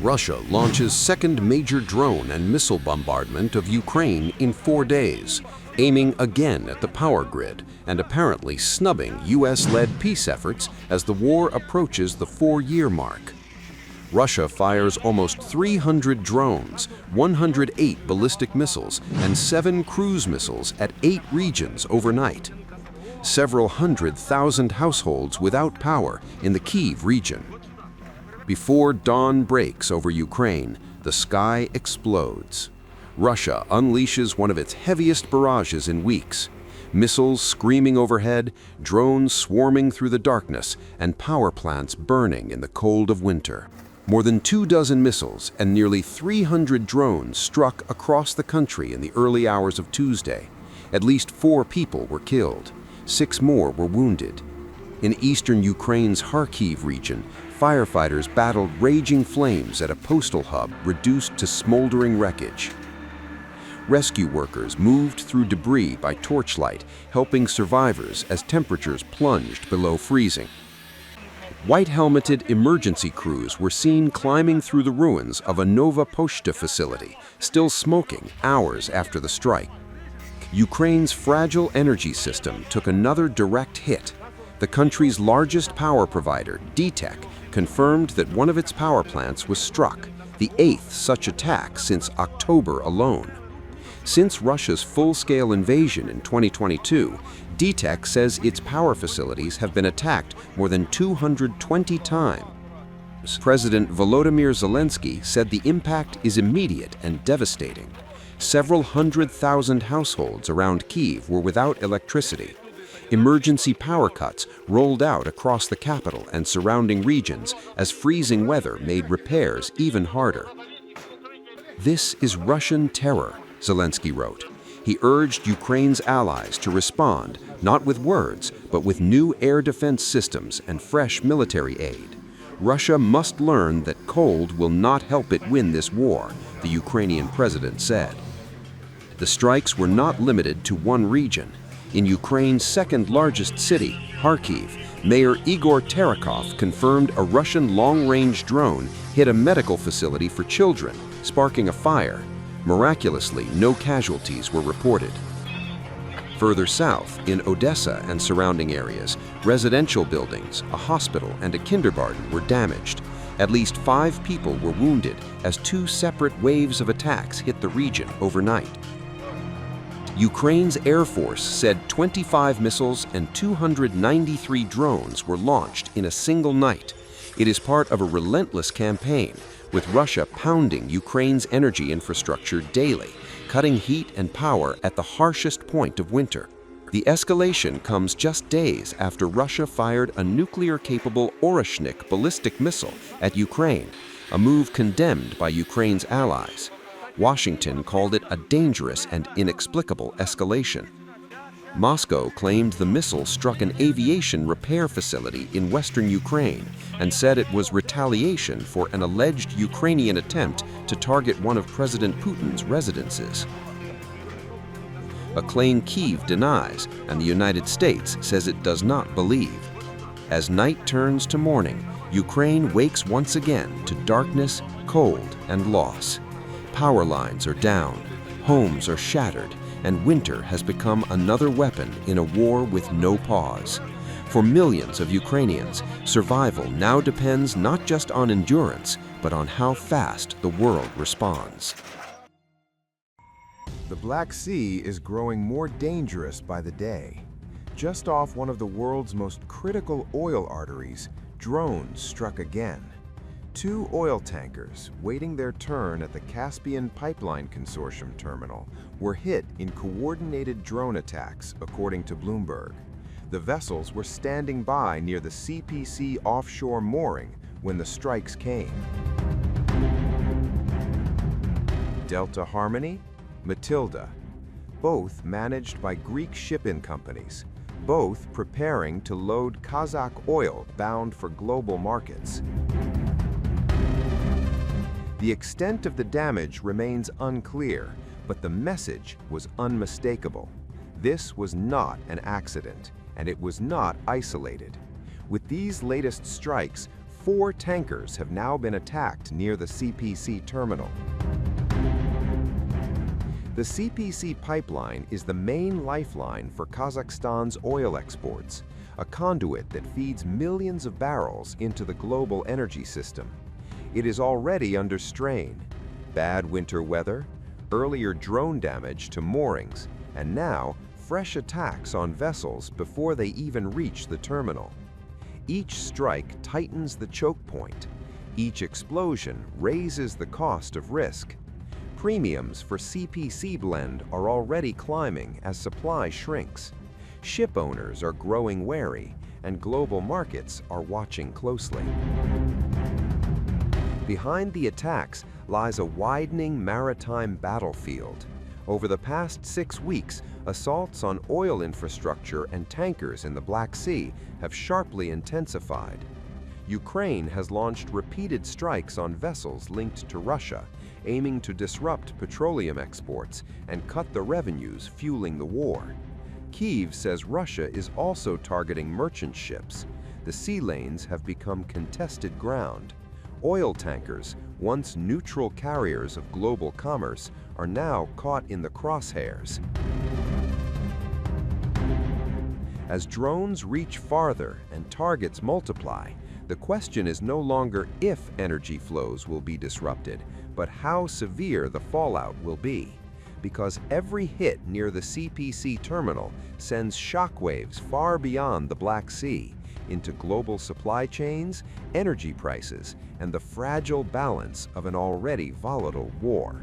Russia launches second major drone and missile bombardment of Ukraine in 4 days, aiming again at the power grid and apparently snubbing US-led peace efforts as the war approaches the 4-year mark. Russia fires almost 300 drones, 108 ballistic missiles, and 7 cruise missiles at 8 regions overnight. Several 100,000 households without power in the Kyiv region. Before dawn breaks over Ukraine, the sky explodes. Russia unleashes one of its heaviest barrages in weeks. Missiles screaming overhead, drones swarming through the darkness, and power plants burning in the cold of winter. More than 24 missiles and nearly 300 drones struck across the country in the early hours of Tuesday. At least 4 people were killed. 6 more were wounded. In eastern Ukraine's Kharkiv region, firefighters battled raging flames at a postal hub reduced to smoldering wreckage. Rescue workers moved through debris by torchlight, helping survivors as temperatures plunged below freezing. White-helmeted emergency crews were seen climbing through the ruins of a Nova Poshta facility, still smoking hours after the strike. Ukraine's fragile energy system took another direct hit. The country's largest power provider, DTEK, confirmed that one of its power plants was struck, the 8th such attack since October alone. Since Russia's full-scale invasion in 2022, DTEK says its power facilities have been attacked more than 220 times. President Volodymyr Zelensky said the impact is immediate and devastating. Several 100,000 households around Kyiv were without electricity. Emergency power cuts rolled out across the capital and surrounding regions as freezing weather made repairs even harder. "This is Russian terror," Zelensky wrote. He urged Ukraine's allies to respond, not with words, but with new air defense systems and fresh military aid. Russia must learn that cold will not help it win this war, the Ukrainian president said. The strikes were not limited to one region. In Ukraine's second-largest city, Kharkiv, Mayor Igor Terekov confirmed a Russian long-range drone hit a medical facility for children, sparking a fire. Miraculously, no casualties were reported. Further south, in Odessa and surrounding areas, residential buildings, a hospital, and a kindergarten were damaged. At least 5 people were wounded as 2 separate waves of attacks hit the region overnight. Ukraine's Air Force said 25 missiles and 293 drones were launched in a single night. It is part of a relentless campaign, with Russia pounding Ukraine's energy infrastructure daily, cutting heat and power at the harshest point of winter. The escalation comes just days after Russia fired a nuclear-capable Oreshnik ballistic missile at Ukraine, a move condemned by Ukraine's allies. Washington called it a dangerous and inexplicable escalation. Moscow claimed the missile struck an aviation repair facility in western Ukraine and said it was retaliation for an alleged Ukrainian attempt to target one of President Putin's residences. A claim Kyiv denies, and the United States says it does not believe. As night turns to morning, Ukraine wakes once again to darkness, cold, and loss. Power lines are down, homes are shattered, and winter has become another weapon in a war with no pause. For millions of Ukrainians, survival now depends not just on endurance, but on how fast the world responds. The Black Sea is growing more dangerous by the day. Just off one of the world's most critical oil arteries, drones struck again. 2 oil tankers, waiting their turn at the Caspian Pipeline Consortium terminal, were hit in coordinated drone attacks, according to Bloomberg. The vessels were standing by near the CPC offshore mooring when the strikes came. Delta Harmony, Matilda, both managed by Greek shipping companies, both preparing to load Kazakh oil bound for global markets. The extent of the damage remains unclear, but the message was unmistakable. This was not an accident, and it was not isolated. With these latest strikes, 4 tankers have now been attacked near the CPC terminal. The CPC pipeline is the main lifeline for Kazakhstan's oil exports, a conduit that feeds millions of barrels into the global energy system. It is already under strain. Bad winter weather, earlier drone damage to moorings, and now fresh attacks on vessels before they even reach the terminal. Each strike tightens the choke point. Each explosion raises the cost of risk. Premiums for CPC blend are already climbing as supply shrinks. Ship owners are growing wary, and global markets are watching closely. Behind the attacks lies a widening maritime battlefield. Over the past 6 weeks, assaults on oil infrastructure and tankers in the Black Sea have sharply intensified. Ukraine has launched repeated strikes on vessels linked to Russia, aiming to disrupt petroleum exports and cut the revenues fueling the war. Kyiv says Russia is also targeting merchant ships. The sea lanes have become contested ground. Oil tankers, once neutral carriers of global commerce, are now caught in the crosshairs. As drones reach farther and targets multiply, the question is no longer if energy flows will be disrupted, but how severe the fallout will be. Because every hit near the CPC terminal sends shockwaves far beyond the Black Sea into global supply chains, energy prices, and the fragile balance of an already volatile war.